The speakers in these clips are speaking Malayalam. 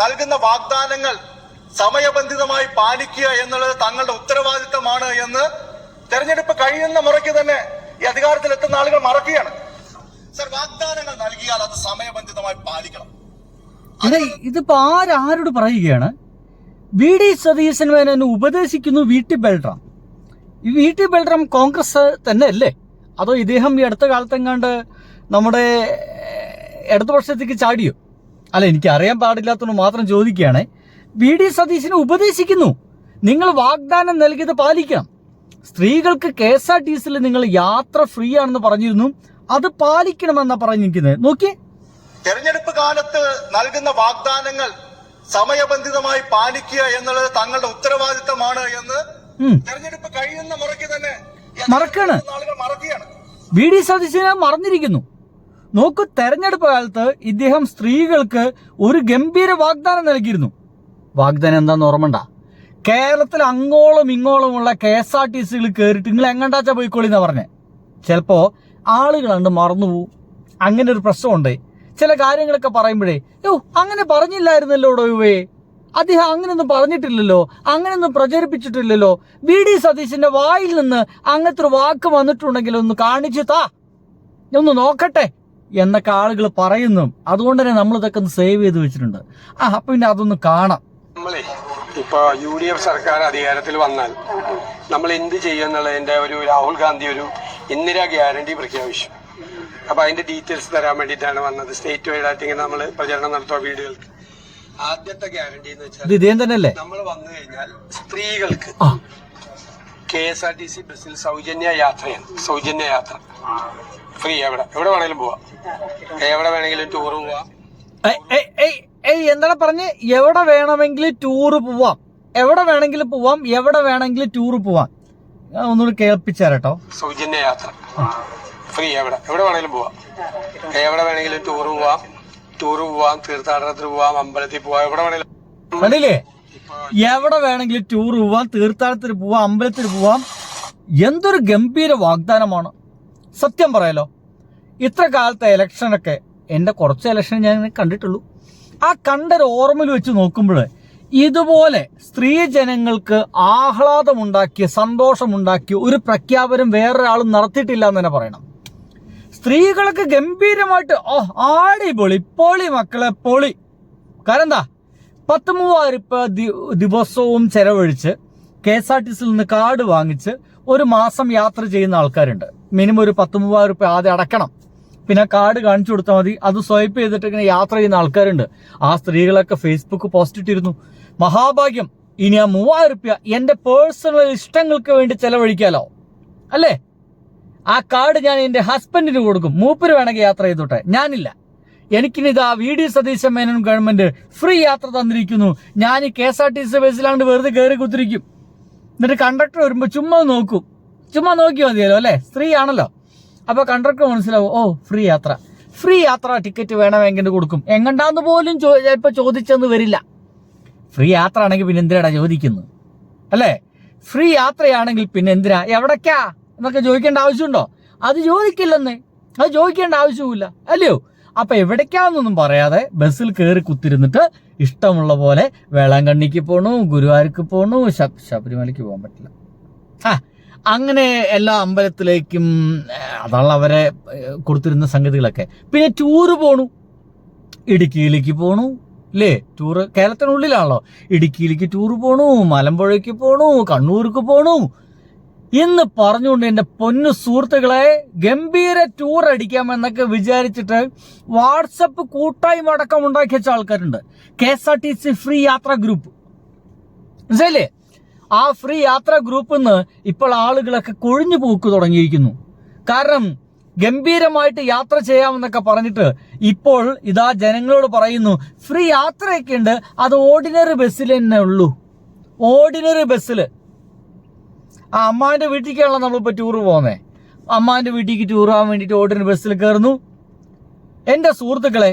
നൽകുന്ന വാഗ്ദാനങ്ങൾ സമയബന്ധിതമായി പാലിക്കുക എന്നുള്ളത് തങ്ങളുടെ ഉത്തരവാദിത്തമാണ് എന്ന് തെരഞ്ഞെടുപ്പ് കഴിയുന്ന മുറയ്ക്ക് തന്നെ ഈ അധികാരത്തിലെത്തുന്ന ആളുകൾ മറക്കുകയാണ്. സർ, വാഗ്ദാനങ്ങൾ നൽകിയാൽ അത് സമയബന്ധിതമായി പാലിക്കണം. ഇതിപ്പോ ആരോട് പറയുകയാണ്? VD സതീശൻ മേനോനെ ഉപദേശിക്കുന്നു VT ബൽറാം. ഈ VT ബൽറാം കോൺഗ്രസ് തന്നെ അല്ലേ? അതോ ഇദ്ദേഹം ഈ അടുത്ത കാലത്തെങ്ങാണ്ട് നമ്മുടെ ഇടതുപക്ഷത്തേക്ക് ചാടിയോ? അല്ല, എനിക്ക് അറിയാൻ പാടില്ലാത്തതുകൊണ്ട് മാത്രം ചോദിക്കുകയാണ്. VD സതീശനെ ഉപദേശിക്കുന്നു, നിങ്ങൾ വാഗ്ദാനം നൽകിയത് പാലിക്കണം. സ്ത്രീകൾക്ക് KSRTCയിൽ നിങ്ങൾ യാത്ര ഫ്രീ ആണെന്ന് പറഞ്ഞിരുന്നു, അത് പാലിക്കണമെന്നാ പറഞ്ഞിരിക്കുന്നത്. നോക്കിയേ, തെരഞ്ഞെടുപ്പ് കാലത്ത് നൽകുന്ന വാഗ്ദാനങ്ങൾ സമയബന്ധിതമായി പാലിക്കുക എന്നുള്ളത് തങ്ങളുടെ ഉത്തരവാദിത്തമാണ് എന്ന് തെരഞ്ഞെടുപ്പ് കഴിയുന്ന മുറയ്ക്ക് തന്നെ ആളുകൾ മറക്കുകയാണ്. VD സതീശനെ മറന്നിരിക്കുന്നു. നോക്കൂ, തെരഞ്ഞെടുപ്പ് കാലത്ത് ഇദ്ദേഹം സ്ത്രീകൾക്ക് ഒരു ഗംഭീര വാഗ്ദാനം നൽകിയിരുന്നു. വാഗ്ദാനം എന്താന്ന് ഓർമ്മണ്ട? കേരളത്തിൽ അങ്ങോളം ഇങ്ങോളമുള്ള KSRTCകൾ കയറിയിട്ട് നിങ്ങൾ എങ്ങണ്ടാച്ചാ പോയിക്കോളി എന്നാ പറഞ്ഞേ. ചിലപ്പോ ആളുകൾ കണ്ട് മറന്നുപോകും. അങ്ങനെ ഒരു പ്രശ്നമുണ്ട്. ചില കാര്യങ്ങളൊക്കെ പറയുമ്പോഴേ അങ്ങനെ പറഞ്ഞില്ലായിരുന്നല്ലോ ഡോയുവേ, അദ്ദേഹം അങ്ങനെയൊന്നും പറഞ്ഞിട്ടില്ലല്ലോ, അങ്ങനെയൊന്നും പ്രചരിപ്പിച്ചിട്ടില്ലല്ലോ, VD സതീശന്റെ വായിൽ നിന്ന് അങ്ങനത്തെ ഒരു വാക്ക് വന്നിട്ടുണ്ടെങ്കിൽ ഒന്ന് കാണിച്ചു താ, ഒന്ന് നോക്കട്ടെ എന്നൊക്കെ ആളുകൾ പറയുന്നു. അതുകൊണ്ട് തന്നെ നമ്മൾ ഇതൊക്കെ ഒന്ന് സേവ് ചെയ്ത് വെച്ചിട്ടുണ്ട്. അപ്പൊ പിന്നെ അതൊന്ന് കാണാം. നമ്മളെ ഇപ്പൊ UDF സർക്കാർ അധികാരത്തിൽ വന്നാൽ നമ്മൾ എന്ത് ചെയ്യുന്നുള്ളതിന്റെ ഒരു രാഹുൽ ഗാന്ധി ഒരു ഇന്ദിരാ ഗ്യാരണ്ടി പ്രഖ്യാപിച്ചു. അപ്പൊ അതിന്റെ ഡീറ്റെയിൽസ് തരാൻ വേണ്ടിയിട്ടാണ് വന്നത്. സ്റ്റേറ്റ് വൈഡ് ആയിട്ട് ഇങ്ങനെ നമ്മൾ പ്രചരണം നടത്തുക വീടുകൾക്ക്. ആദ്യത്തെ ഗ്യാരണ്ടി എന്ന് വെച്ചാൽ നമ്മൾ വന്നു കഴിഞ്ഞാൽ സ്ത്രീകൾക്ക് KSRTC ബസ്സിൽ സൗജന്യ യാത്രയാണ്. സൗജന്യ യാത്ര ഫ്രീ. എവിടെ വേണമെങ്കിലും പോവാം, എവിടെ വേണമെങ്കിലും ടൂർ പോവാം. എന്താണ് പറഞ്ഞ്? എവിടെ വേണമെങ്കിലും ടൂറ് പോവാം, എവിടെ വേണമെങ്കിലും പോവാം, എവിടെ വേണമെങ്കിലും ടൂറ് പോവാം. ഒന്നുകൂടി കേൾപ്പിച്ചാരട്ടോ. സൗജന്യ യാത്ര ഫ്രീ. എവിടെ വേണമെങ്കിലും പോവാം, എവിടെ വേണമെങ്കിലും ടൂർ പോവാം, തീർത്ഥാടനത്തിന് പോവാം, അമ്പലത്തിൽ പോവാം, എവിടെ വേണമെങ്കിലും. കണ്ടില്ലേ? എവിടെ വേണമെങ്കിലും ടൂർ പോവാം, തീർത്ഥാടനത്തിന് പോവാം, അമ്പലത്തിൽ പോവാം. എന്തൊരു ഗംഭീര വാഗ്ദാനമാണ്. സത്യം പറയാലോ, ഇത്ര കാലത്തെ ഇലക്ഷനൊക്കെ, എന്റെ കുറച്ച് ഇലക്ഷൻ ഞാൻ കണ്ടിട്ടുള്ളൂ. ആ കണ്ടൊരു ഓർമ്മയിൽ വെച്ച് നോക്കുമ്പോൾ ഇതുപോലെ സ്ത്രീ ജനങ്ങൾക്ക് ആഹ്ലാദമുണ്ടാക്കിയ, സന്തോഷമുണ്ടാക്കിയ ഒരു പ്രഖ്യാപനം വേറൊരാളും നടത്തിയിട്ടില്ല എന്ന് തന്നെ പറയണം. സ്ത്രീകൾക്ക് ഗംഭീരമായിട്ട് ആടിപൊളി, പൊളി മക്കളെ പൊളി. കാരണം എന്താ, 13,000 ദിവസവും ചെലവഴിച്ച് KSRTCയിൽ നിന്ന് കാർഡ് വാങ്ങിച്ച് ഒരു മാസം യാത്ര ചെയ്യുന്ന ആൾക്കാരുണ്ട്. മിനിമം ഒരു 13,000 ആദ്യം അടക്കണം. പിന്നെ കാർഡ് കാണിച്ചു കൊടുത്താൽ മതി. അത് സ്വൈപ്പ് ചെയ്തിട്ട് ഇങ്ങനെ യാത്ര ചെയ്യുന്ന ആൾക്കാരുണ്ട്. ആ സ്ത്രീകളൊക്കെ ഫേസ്ബുക്ക് പോസ്റ്റ് ഇട്ടിരുന്നു. മഹാഭാഗ്യം, ഇനി ആ 3,000 എന്റെ പേഴ്സണൽ ഇഷ്ടങ്ങൾക്ക് വേണ്ടി ചെലവഴിക്കാലോ അല്ലേ? ആ കാർഡ് ഞാൻ എന്റെ ഹസ്ബൻഡിന് കൊടുക്കും, മൂപ്പര് വേണമെങ്കിൽ യാത്ര ചെയ്തോട്ടെ, ഞാനില്ല. എനിക്കിനി ഇതാ VD Satheesan Menon government free യാത്ര തന്നിരിക്കുന്നു, ഞാൻ ഈ KSRTC ബസ്സിലാണ്ട് വെറുതെ കയറി കുത്തിരിക്കും. എന്നിട്ട് കണ്ടക്ടർ വരുമ്പോ ചുമ്മാ നോക്കും, ചുമ്മാ നോക്കിയാൽ മതിയല്ലോ അല്ലെ? സ്ത്രീ ആണല്ലോ. അപ്പൊ കണ്ടക്ടർ മനസ്സിലാവും, ഫ്രീ യാത്ര ടിക്കറ്റ് വേണമെങ്കിൽ കൊടുക്കും. എങ്ങണ്ടാന്ന് പോലും ചിലപ്പോ ചോദിച്ചെന്ന് വരില്ല. ഫ്രീ യാത്ര ആണെങ്കിൽ പിന്നെ എന്തിനാടാ ചോദിക്കുന്നത് അല്ലേ? ഫ്രീ യാത്രയാണെങ്കിൽ പിന്നെ എന്തിനാ, എവിടേക്കാ എന്നൊക്കെ ചോദിക്കേണ്ട ആവശ്യമുണ്ടോ? അത് ചോദിക്കില്ലെന്നേ, അത് ചോദിക്കേണ്ട ആവശ്യമില്ല അല്ലയോ? അപ്പൊ എവിടേക്കാന്നൊന്നും പറയാതെ ബസ്സിൽ കയറി കുത്തിരുന്നിട്ട് ഇഷ്ടമുള്ള പോലെ വേളാങ്കണ്ണിക്ക് പോണു, ഗുരുവായൂർക്ക് പോണു, ശബരിമലയ്ക്ക് പോകാൻ പറ്റില്ല, അങ്ങനെ എല്ലാ അമ്പലത്തിലേക്കും. അതാണ് അവരെ കൊടുത്തിരുന്ന സംഗതികളൊക്കെ. പിന്നെ ടൂറ് പോണു, ഇടുക്കിയിലേക്ക് പോണു അല്ലേ? ടൂറ് കേരളത്തിനുള്ളിലാണല്ലോ. ഇടുക്കിയിലേക്ക് ടൂറ് പോണു, മലമ്പുഴയ്ക്ക് പോണു, കണ്ണൂർക്ക് പോണു എന്ന് പറഞ്ഞുകൊണ്ട് എൻ്റെ പൊന്നു സുഹൃത്തുക്കളെ, ഗംഭീര ടൂർ അടിക്കാമെന്നൊക്കെ വിചാരിച്ചിട്ട് വാട്സപ്പ് കൂട്ടായ്മ അടക്കം ഉണ്ടാക്കി വെച്ച ആൾക്കാരുണ്ട്. KSRTC ഫ്രീ യാത്ര ഗ്രൂപ്പ്, മനസ്സിലല്ലേ? ആ ഫ്രീ യാത്രാ ഗ്രൂപ്പിൽ നിന്ന് ഇപ്പോൾ ആളുകളൊക്കെ കൊഴിഞ്ഞു പോക്ക് തുടങ്ങിയിരിക്കുന്നു. കാരണം ഗംഭീരമായിട്ട് യാത്ര ചെയ്യാമെന്നൊക്കെ പറഞ്ഞിട്ട് ഇപ്പോൾ ഇതാ ജനങ്ങളോട് പറയുന്നു ഫ്രീ യാത്രയൊക്കെ ഉണ്ട്, അത് ഓർഡിനറി ബസ്സിൽ തന്നെ ഉള്ളൂ. ഓർഡിനറി ബസ്സിൽ ആ അമ്മാന്റെ വീട്ടിലേക്കാണല്ലോ നമ്മളിപ്പോൾ ടൂർ പോകുന്നത്. അമ്മാന്റെ വീട്ടിലേക്ക് ടൂർ പോകാൻ വേണ്ടിയിട്ട് ഓർഡിനറി ബസ്സിൽ കയറുന്നു. എൻ്റെ സുഹൃത്തുക്കളെ,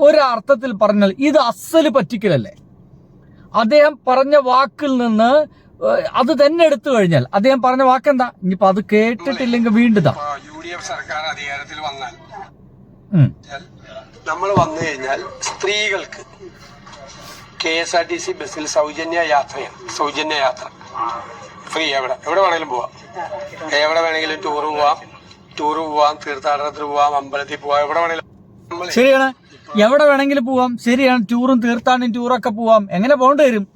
ഒരർത്ഥത്തിൽ പറഞ്ഞാൽ ഇത് അസല് പറ്റിക്കലല്ലേ? അദ്ദേഹം പറഞ്ഞ വാക്കിൽ നിന്ന് അത് തന്നെ എടുത്തു കഴിഞ്ഞാൽ അദ്ദേഹം പറഞ്ഞ വാക്കെന്താ? ഇനിയിപ്പോ അത് കേട്ടിട്ടില്ലെങ്കിൽ വീണ്ടും UDF സർക്കാർ അധികാരത്തിൽ വന്നാൽ നമ്മൾ വന്നു കഴിഞ്ഞാൽ സ്ത്രീകൾക്ക് KSRTC ബസ്സിൽ സൗജന്യ യാത്ര ഫ്രീ. എവിടെ വേണമെങ്കിലും പോവാം, എവിടെ വേണമെങ്കിലും ടൂറ് പോവാം, തീർത്ഥാടനത്തിന് പോവാം, അമ്പലത്തിൽ പോവാം, എവിടെ വേണമെങ്കിലും. ശരിയാണ്, എവിടെ വേണമെങ്കിലും പോവാം. ശരിയാണ്, ടൂറും ടൂറൊക്കെ പോവാം. എങ്ങനെ പോകേണ്ടി വരും?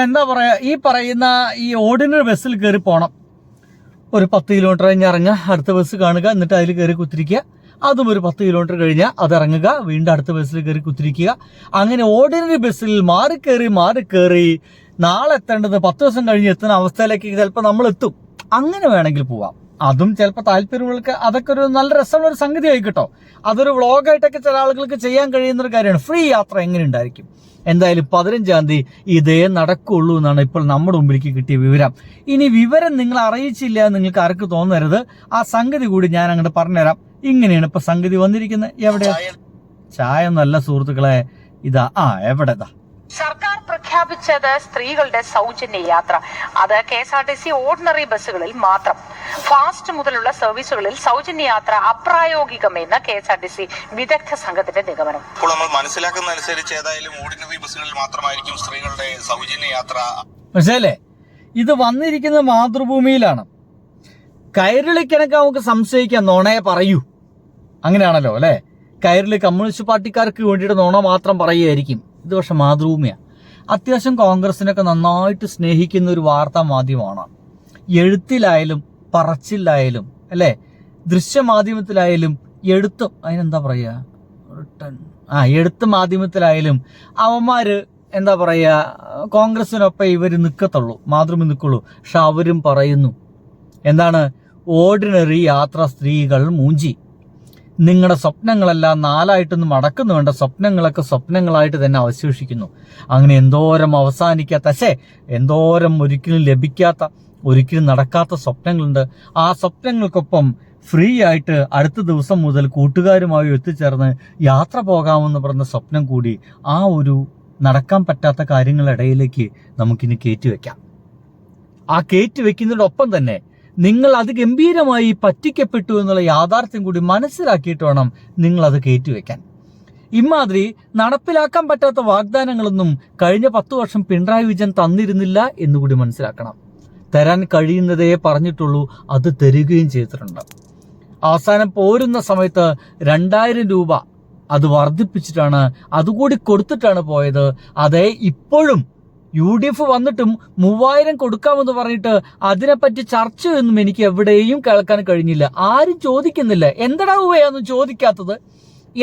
എന്താ പറയാ, ഈ പറയുന്ന ഈ ഓർഡിനറി ബസ്സിൽ കയറി പോകണം. ഒരു 10 കിലോമീറ്റർ കഴിഞ്ഞ് ഇറങ്ങുക, അടുത്ത ബസ് കാണുക, എന്നിട്ട് അതിൽ കയറി കുത്തിരിക്കുക. അതും ഒരു 10 കിലോമീറ്റർ കഴിഞ്ഞാൽ അത് ഇറങ്ങുക, വീണ്ടും അടുത്ത ബസ്സിൽ കയറി കുത്തിരിക്കുക. അങ്ങനെ ഓർഡിനറി ബസ്സിൽ മാറി കയറി നാളെ എത്തേണ്ടത് 10 ദിവസം കഴിഞ്ഞ് എത്തുന്ന അവസ്ഥയിലേക്ക് ചിലപ്പോൾ നമ്മൾ എത്തും. അങ്ങനെ വേണമെങ്കിൽ പോവാം. അതും ചിലപ്പോൾ താല്പര്യങ്ങൾക്ക് അതൊക്കെ ഒരു നല്ല രസമുള്ള ഒരു സംഗതി ആയിക്കോട്ടോ. അതൊരു വ്ളോഗായിട്ടൊക്കെ ചില ആളുകൾക്ക് ചെയ്യാൻ കഴിയുന്ന ഒരു കാര്യമാണ്. ഫ്രീ യാത്ര എങ്ങനെ ഉണ്ടായിരിക്കും? എന്തായാലും 15-ാം തീയതി ഇതേ നടക്കുള്ളൂ എന്നാണ് ഇപ്പോൾ നമ്മുടെ മുമ്പിലേക്ക് കിട്ടിയ വിവരം. ഇനി വിവരം നിങ്ങൾ അറിയിച്ചില്ല നിങ്ങൾക്ക് ആർക്ക് തോന്നരുത്. ആ സംഗതി കൂടി ഞാൻ അങ്ങോട്ട് പറഞ്ഞുതരാം. ഇങ്ങനെയാണ് ഇപ്പൊ സംഗതി വന്നിരിക്കുന്നത്. എവിടെയാ ചായ ഒന്നല്ല സുഹൃത്തുക്കളെ, ഇതാ എവിടെതാ സർക്കാർ പ്രഖ്യാപിച്ചത് സ്ത്രീകളുടെ സൗജന്യ യാത്ര. അത് KSRTC ഓർഡിനറി ബസ്സുകളിൽ മാത്രം. ഫാസ്റ്റ് മുതലുള്ള സർവീസുകളിൽ സൗജന്യ യാത്ര അപ്രായോഗികമെന്ന് KSRTC വിദഗ്ധ സംഘത്തിന്റെ നിഗമനം. ഇപ്പോൾ നമ്മൾ മനസ്സിലാക്കുന്ന അനുസരിച്ച് ഏതായാലും ഓർഡിനറി ബസ്സുകളിൽ മാത്രമായിരിക്കും സ്ത്രീകളുടെ സൗജന്യ യാത്ര. മനസ്സിലല്ലേ? ഇത് വന്നിരിക്കുന്നത് മാതൃഭൂമിയിലാണ്. കൈരളിക്കണക്ക് നമുക്ക് സംശയിക്കാം, നോണയെ പറയൂ. അങ്ങനെയാണല്ലോ അല്ലെ? കൈരളി കമ്മ്യൂണിസ്റ്റ് പാർട്ടിക്കാർക്ക് വേണ്ടിയിട്ട് നോണ മാത്രം പറയുകയായിരിക്കും. ഇത് പക്ഷെ മാതൃഭൂമിയാണ്. അത്യാവശ്യം കോൺഗ്രസിനൊക്കെ നന്നായിട്ട് സ്നേഹിക്കുന്ന ഒരു വാർത്താ മാധ്യമമാണ്. എഴുത്തിലായാലും പറച്ചിലായാലും അല്ലെ, ദൃശ്യമാധ്യമത്തിലായാലും എഴുത്തും അതിനെന്താ പറയുക, എഴുത്ത് മാധ്യമത്തിലായാലും അവന്മാര് എന്താ പറയുക, കോൺഗ്രസിനൊപ്പം ഇവർ നിൽക്കത്തുള്ളൂ, മാതൃഭൂമി നിൽക്കുള്ളൂ. പക്ഷെ അവരും പറയുന്നു എന്താണ്, ഓർഡിനറി യാത്ര സ്ത്രീകൾ മൂഞ്ചി. നിങ്ങളുടെ സ്വപ്നങ്ങളെല്ലാം 4ആയിട്ടൊന്നും അടക്കുന്നു വേണ്ട, സ്വപ്നങ്ങളൊക്കെ സ്വപ്നങ്ങളായിട്ട് തന്നെ അവശേഷിക്കുന്നു. അങ്ങനെ എന്തോരം അവസാനിക്കാത്ത, എന്തോരം ഒരിക്കലും ലഭിക്കാത്ത, ഒരിക്കലും നടക്കാത്ത സ്വപ്നങ്ങളുണ്ട്. ആ സ്വപ്നങ്ങൾക്കൊപ്പം ഫ്രീ ആയിട്ട് അടുത്ത ദിവസം മുതൽ കൂട്ടുകാരുമായി എത്തിച്ചേർന്ന് യാത്ര പോകാമെന്ന് പറഞ്ഞ സ്വപ്നം കൂടി ആ ഒരു നടക്കാൻ പറ്റാത്ത കാര്യങ്ങളുടെ ഇടയിലേക്ക് നമുക്കിനി കയറ്റിവെക്കാം. ആ കയറ്റിവെക്കുന്നതിനൊപ്പം തന്നെ നിങ്ങൾ അത് ഗംഭീരമായി പറ്റിക്കപ്പെട്ടു എന്നുള്ള യാഥാർത്ഥ്യം കൂടി മനസ്സിലാക്കിയിട്ട് വേണം നിങ്ങൾ അത് കയറ്റിവെക്കാൻ. ഇമാതിരി നടപ്പിലാക്കാൻ പറ്റാത്ത വാഗ്ദാനങ്ങളൊന്നും കഴിഞ്ഞ 10 വർഷം പിണറായി വിജയൻ തന്നിരുന്നില്ല എന്നുകൂടി മനസ്സിലാക്കണം. തരാൻ കഴിയുന്നതേ പറഞ്ഞിട്ടുള്ളൂ, അത് തരികയും ചെയ്തിട്ടുണ്ട്. അവസാനം പോരുന്ന സമയത്ത് 2000 രൂപ അത് വർദ്ധിപ്പിച്ചിട്ടാണ്, അതുകൂടി കൊടുത്തിട്ടാണ് പോയത്. അതേ ഇപ്പോഴും UDF വന്നിട്ടും 3000 കൊടുക്കാമെന്ന് പറഞ്ഞിട്ട് അതിനെപ്പറ്റി ചർച്ചയൊന്നും എനിക്ക് എവിടെയും കേൾക്കാൻ കഴിഞ്ഞില്ല. ആരും ചോദിക്കുന്നില്ല. എന്താടാ ഉവയൊന്നും ചോദിക്കാത്തത്?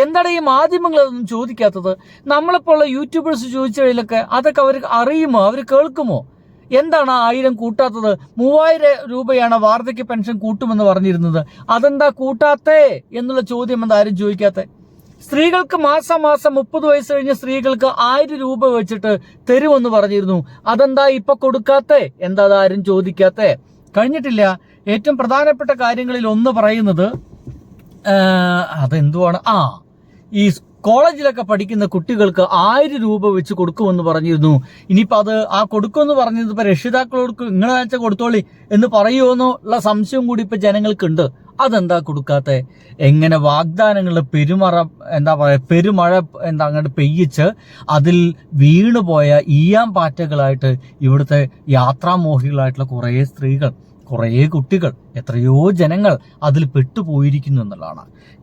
എന്താണ് ഈ മാധ്യമങ്ങളൊന്നും ചോദിക്കാത്തത്? നമ്മളിപ്പോൾ യൂട്യൂബേഴ്സ് ചോദിച്ചതിലൊക്കെ അതൊക്കെ അവർ അറിയുമോ, അവർ കേൾക്കുമോ? എന്താണ് 1000 കൂട്ടാത്തത്? 3000 രൂപയാണ് വാർദ്ധക്യ പെൻഷൻ കൂട്ടുമെന്ന് പറഞ്ഞിരുന്നത്. അതെന്താ കൂട്ടാത്തേ എന്നുള്ള ചോദ്യം എന്താ ആരും ചോദിക്കാത്തേ? സ്ത്രീകൾക്ക് മാസം 30 വയസ്സ് കഴിഞ്ഞ സ്ത്രീകൾക്ക് 1000 രൂപ വെച്ചിട്ട് തരുമെന്ന് പറഞ്ഞിരുന്നു. അതെന്താ ഇപ്പൊ കൊടുക്കാത്തേ? എന്താ അതാരും ചോദിക്കാത്തേ? കഴിഞ്ഞിട്ടില്ല. ഏറ്റവും പ്രധാനപ്പെട്ട കാര്യങ്ങളിൽ ഒന്ന് പറയുന്നത് അതെന്തുവാണ്, ഈ കോളേജിലൊക്കെ പഠിക്കുന്ന കുട്ടികൾക്ക് 1000 രൂപ വെച്ച് കൊടുക്കുമെന്ന് പറഞ്ഞിരുന്നു. ഇനിയിപ്പോൾ അത് കൊടുക്കുമെന്ന് പറഞ്ഞത് ഇപ്പൊ രക്ഷിതാക്കളോട് നിങ്ങൾ വെച്ചാൽ കൊടുത്തോളി എന്ന് പറയുമോന്നുള്ള സംശയം കൂടി ഇപ്പൊ ജനങ്ങൾക്കുണ്ട്. അതെന്താ കൊടുക്കാത്ത? എങ്ങനെ വാഗ്ദാനങ്ങളുടെ പെരുമഴ അങ്ങോട്ട് പെയ്യിച്ച് അതിൽ വീണുപോയ ഈയാമ്പാറ്റകളായിട്ട് ഇവിടുത്തെ യാത്രാമോഹികളായിട്ടുള്ള കുറേ സ്ത്രീകൾ, കുറേ കുട്ടികൾ, എത്രയോ ജനങ്ങൾ അതിൽ പെട്ടുപോയിരിക്കുന്നു എന്നുള്ളതാണ്.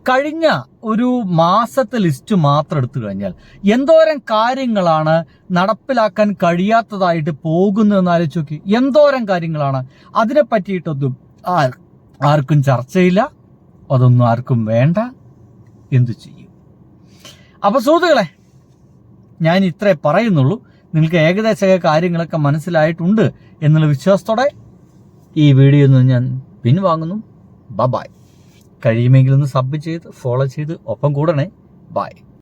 കഴിഞ്ഞ ഒരു മാസത്തെ ലിസ്റ്റ് മാത്രം എടുത്തു കഴിഞ്ഞാൽ എന്തോരം കാര്യങ്ങളാണ് നടപ്പിലാക്കാൻ കഴിയാത്തതായിട്ട് പോകുന്നതെന്ന് ആലോചിച്ച് നോക്കി. എന്തോരം കാര്യങ്ങളാണ്. അതിനെ പറ്റിയിട്ടൊന്നും ആർക്കും ചർച്ചയില്ല, അതൊന്നും ആർക്കും വേണ്ട. എന്തു ചെയ്യും? അപ്പൊ സുഹൃത്തുക്കളെ, ഞാൻ ഇത്രേ പറയുന്നുള്ളൂ. നിങ്ങൾക്ക് ഏകദേശ കാര്യങ്ങളൊക്കെ മനസ്സിലായിട്ടുണ്ട് എന്നുള്ള വിശ്വാസത്തോടെ ഈ വീഡിയോ ഞാൻ പിൻവാങ്ങുന്നു. ബൈ. കഴിയുമെങ്കിൽ ഒന്ന് സബ് ചെയ്ത് ഫോളോ ചെയ്ത് ഒപ്പം കൂടണേ. ബൈ.